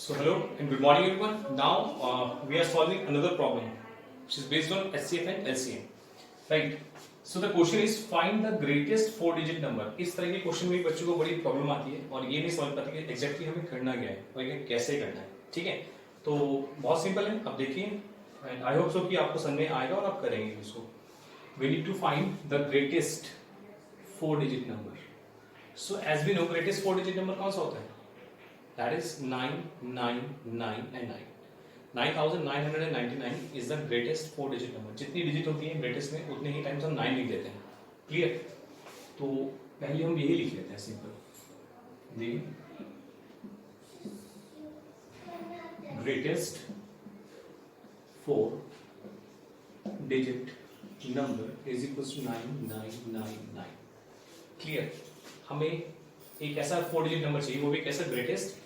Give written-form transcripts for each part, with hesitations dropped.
So hello and good morning everyone. Now we are solving another problem which is based on HCF and LCM. Right. So the question is find the greatest 4-digit number. इस तरह के question में बच्चों को बड़ी problem आती है और ये नहीं समझ पाते कि एग्जैक्टली हमें करना क्या है और ये कैसे करना है. ठीक है, तो बहुत सिंपल है. अब देखिए एंड आई होप सो कि आपको समझ में आएगा और आप करेंगे इसको. We need to find the greatest 4-digit number. So as we know greatest 4-digit number कौन सा होता है? That is 999 and 9. 9999 is the greatest 4-digit number. जितनी डिजिट होती है ग्रेटेस्ट में उतने ही टाइम्स हम 9 लिख देते हैं. क्लियर? तो पहले हम यही लिख लेते हैं simple. The greatest 4-digit number is equals to 9999. Clear? हमें एक ऐसा 4-digit नंबर चाहिए, वो भी कैसा greatest,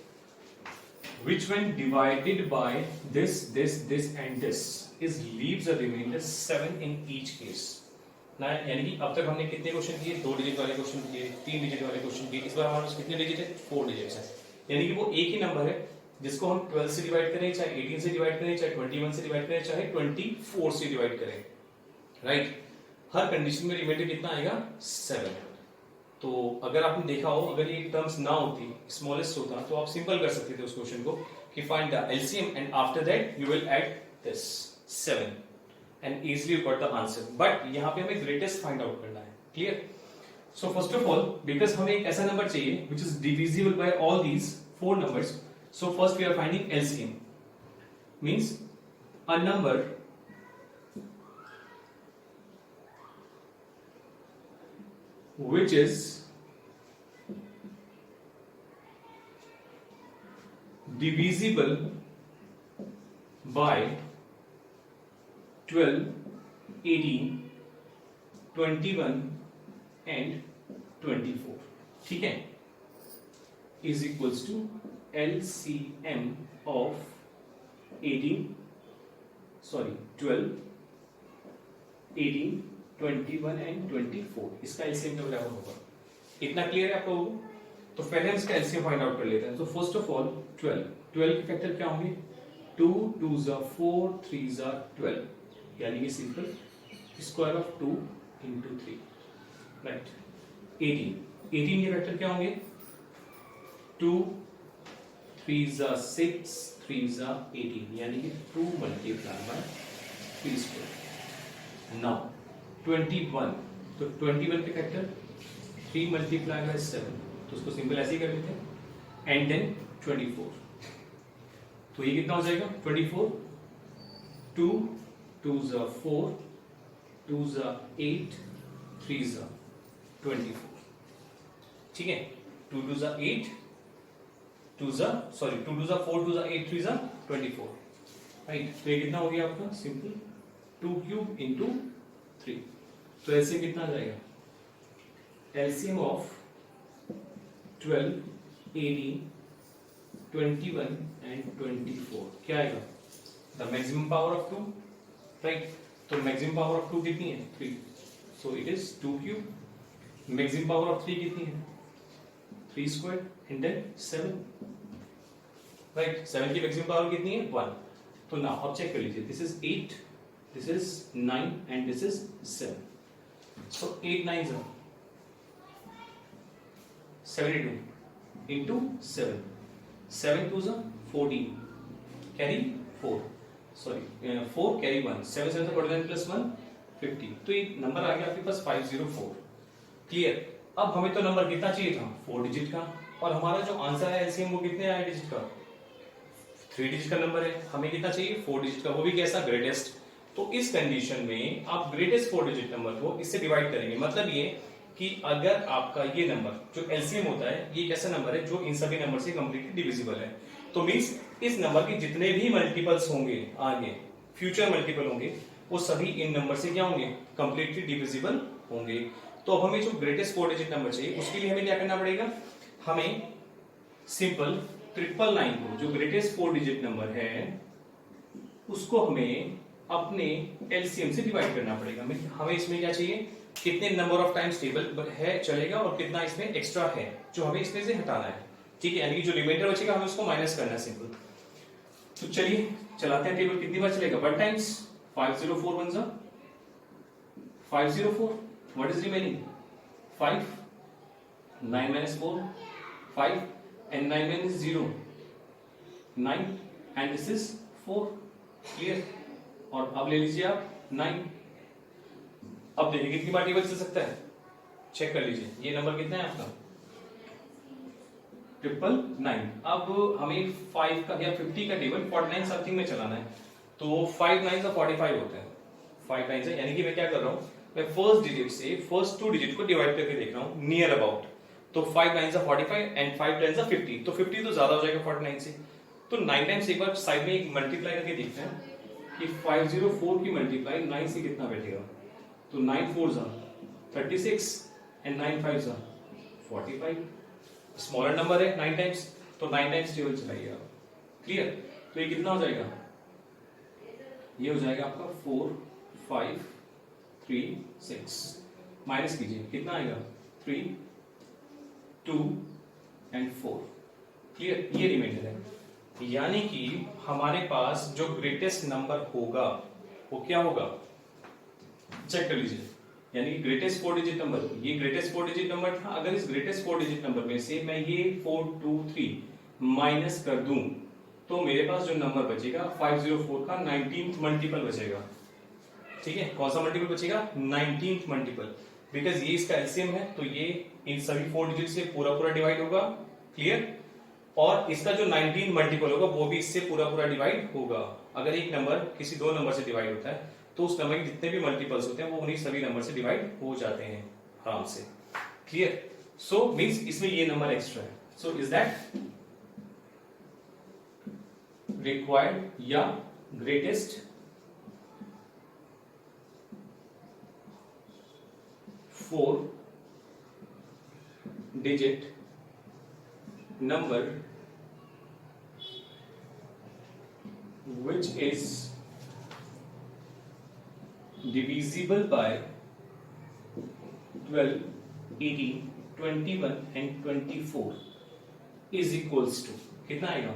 which when divided by this and this is leaves a remainder 7 in each case. ना यानी कि अब तक हमने कितने क्वेश्चन किए? 2 डिजिट वाले क्वेश्चन किए, 3 डिजिट वाले क्वेश्चन किए. इस बार हमारे पास कितने डिजिट है? 4 डिजिट्स है. यानी कि वो एक ही नंबर है जिसको हम 12 से डिवाइड करें, चाहे 18 से डिवाइड करें, चाहे 21 से डिवाइड करें, चाहे 24 से डिवाइड करें. राइट. हर कंडीशन में रिमाइंडर कितना आएगा? 7. तो अगर आपने देखा हो, अगर ये टर्म्स ना होती, स्मॉलेस्ट होता, तो आप सिंपल कर सकते थे उस क्वेश्चन को कि find the LCM and after that you will add this 7 and easily you got the answer. But यहाँ पे हमें ग्रेटेस्ट फाइंड आउट करना है. Clear? So first of all because हमें एक ऐसा नंबर चाहिए which is divisible by all these 4 numbers. So first we are finding LCM means a number which is divisible by 12, 18, 21 and 24. ठीक है, is equals to LCM of 12, 18, 21 and 24. इसका LCM क्या बराबर होगा? इतना क्लियर है आप लोगों को? तो पहले हम इसका एलसीएम फाइंड आउट कर लेते हैं. तो फर्स्ट ऑफ ऑल 12 के फैक्टर क्या होंगे? 2 2s are 4 3s are 12, यानी कि simple square of 2 into 3. Right. 18 के फैक्टर क्या होंगे? 2 3s are 6 3s are 18, यानी कि 2 multiplied by 3 square. नाउ 21, तो 21 के फैक्टर 3 multiplied by 7, तो उसको सिंपल ऐसे ही कर लेते हैं. एंड देन 24, तो ये कितना हो जाएगा? 24, 2 2s are 4 2s are 8 3s are 24. ठीक है, 2 2s are 8 2 2s are 4 2s are 8 3s are 24. Right. तो ये कितना हो गया आपका? Simple 2 cube into 3. तो एलसीएम कितना आ जाएगा? एलसीएम ऑफ 12, 18, 21 एंड 24 क्या आएगा? The maximum power of 2. Right. तो मैक्सिमम पावर ऑफ 2 कितनी है? 3. So it is 2 cube. Maximum power of 3 कितनी है? 3 स्क्वायर एंड देन 7. राइट. 7 की मैक्सिमम पावर कितनी है? 1. तो नाउ अब चेक कर लीजिए. This is 8, this is 9 and this is 7. So 8 9s are 72 into 7. 7 2s are 14. Carry 4. Sorry, 4 carry 1. 7 7 से 49 plus 1 50. तो ये नंबर आ गया आपके पास 504. क्लियर? अब हमें तो नंबर कितना चाहिए था? 4 डिजिट का. और हमारा जो आंसर है एलसीएम वो कितने आया डिजिट का? 3 डिजिट का नंबर है. हमें कितना चाहिए? 4 डिजिट का, वो भी कैसा? ग्रेटेस्ट. तो इस कंडीशन में आप ग्रेटेस्ट 4-डिजिट नंबर को इससे डिवाइड करेंगे. मतलब ये कि अगर आपका ये नंबर जो एलसीएम होता है, ये एक ऐसा नंबर है जो इन सभी नंबर से कंप्लीटली डिविजिबल है. तो मींस इस नंबर के जितने भी मल्टीपल्स होंगे आगे, फ्यूचर मल्टीपल होंगे, वो सभी इन नंबर से क्या होंगे? कंप्लीटली डिविजिबल होंगे. तो अब हमें जो ग्रेटेस्ट 4-डिजिट नंबर चाहिए उसके लिए हमें क्या करना पड़ेगा? हमें सिंपल 999 को, जो ग्रेटेस्ट 4-डिजिट नंबर है, उसको हमें अपने एलसीएम से डिवाइड करना पड़ेगा. हमें इसमें क्या चाहिए? कितने नंबर ऑफ टाइम्स टेबल है चलेगा और कितना इसमें एक्स्ट्रा है जो हमें इसमें से हटाना है. ठीक है, यानी कि जो रिमाइंडर बचेगा हमें उसको माइनस करना है, सिंपल। तो चलिए चलाते हैं टेबल, कितनी बार चलेगा, 1 times 504 1 504, what is remaining 5, 9 minus 4 5 and 9 minus 0 9 and this is 4, clear. और अब ले लीजिए आप 9, अब देखिए कितनी बार टेबल चल सकता है, चेक कर लीजिए, ये नंबर कितना है आपका 999। अब हमें 5 का या 50 का टेबल 49 समथिंग में चलाना है, तो 5 9 का 45 होता है, 5 9 से, यानी कि मैं क्या कर रहा हूं, मैं फर्स्ट डिजिट से फर्स्ट 2 डिजिट को डिवाइड करके देख रहा हूं नियर अबाउट, तो 5 9 का 45 एंड 5 10 का 50, तो 50 तो ज्यादा हो जाएगा 49 से, तो 9 टाइम्स एक बार साइड में एक मल्टीप्लाई करके देखते हैं कि 504 की मल्टीप्लाई 9 से कितना बैठेगा, तो 9 4 जा 36 एंड 9 5 जा 45, स्मॉलर नंबर है 9 टाइम्स, तो 9 टाइम्स टेबल चलाइए आप, क्लियर। तो ये कितना हो जाएगा, ये हो जाएगा आपका 4 5 3 6, माइनस कीजिए कितना आएगा 3 2 एंड 4, क्लियर, ये रिमाइंडर है। यानी कि हमारे पास जो ग्रेटेस्ट नंबर होगा वो क्या होगा, चेक कर लीजिए, यानी कि ग्रेटेस्ट 4 डिजिट नंबर, ये ग्रेटेस्ट 4 डिजिट नंबर था, अगर इस ग्रेटेस्ट 4 डिजिट नंबर में से मैं ये 4 2 3 माइनस कर दूं तो मेरे पास जो नंबर बचेगा 504 का 19th मल्टीपल बचेगा, ठीक है, कौन सा मल्टीपल बचेगा 19th मल्टीपल, बिकॉज ये इसका एलसीएम है, तो ये इन सभी 4 डिजिट से पूरा डिवाइड होगा, क्लियर, और इसका जो 19 मल्टीपल होगा वो भी इससे पूरा डिवाइड होगा। अगर एक नंबर किसी 2 नंबर से डिवाइड होता है तो उस नंबर के जितने भी मल्टीपल्स होते हैं वो उन्हीं सभी नंबर से डिवाइड हो जाते हैं आराम से, क्लियर। सो मींस इसमें ये नंबर एक्स्ट्रा है, सो इज दैट रिक्वायर्ड या greatest 4 digit number which is divisible by 12, 18, 21 and 24 is equals to कितना आएगा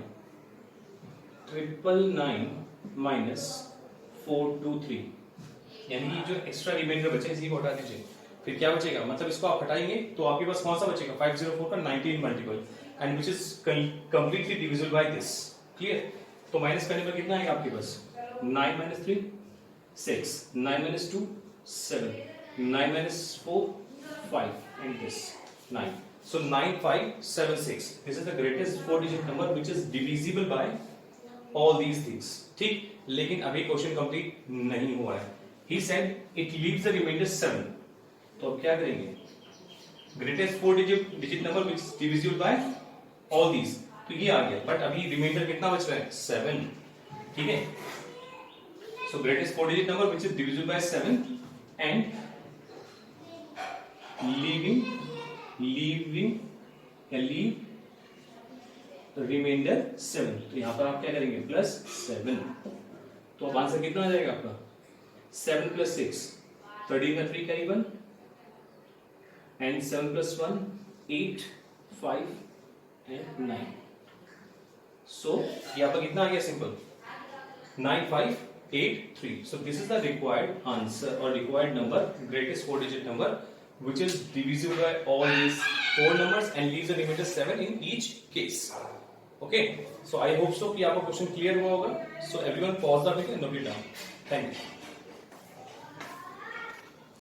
999 minus 423, यानी कि जो एक्स्ट्रा रिमाइंडर बचे इसी को हटा दीजिए, फिर क्या बचेगा, मतलब इसको आप हटाएंगे तो आपके पास कौन सा बचेगा 504 का 19 multiple and which is completely divisible by this, clear. तो माइनस करने पर कितना आएगा आपके पास 9 minus 3 6, 9 minus 2 7, 9 minus 4 5 and this 9, so 9576, this is the greatest 4 digit number which is divisible by all these things, ठीक। लेकिन अभी क्वेश्चन कंप्लीट नहीं हुआ है, he said it leaves the remainder 7, तो अब क्या करेंगे, greatest 4 digit number which is divisible by all these, तो ये आ गया, बट अभी रिमाइंडर कितना बच रहा है 7, ठीक है। सो greatest 4 digit number which is divisible bye 7 and leave remainder 7, तो यहां पर आप क्या करेंगे +7, तो अब आंसर कितना आ जाएगा आपका 7 + 6 13 का 3 कैरी 1 and 7 + 1 8 5 and 9, so यहाँ पर कितना आ गया simple 9583, so this is the required answer or required number, greatest 4 digit number which is divisible by all these 4 numbers and leaves the remainder 7 in each case, okay। so I hope so कि आपको question clear हुआ होगा, so everyone pause the video and note it down, thank you।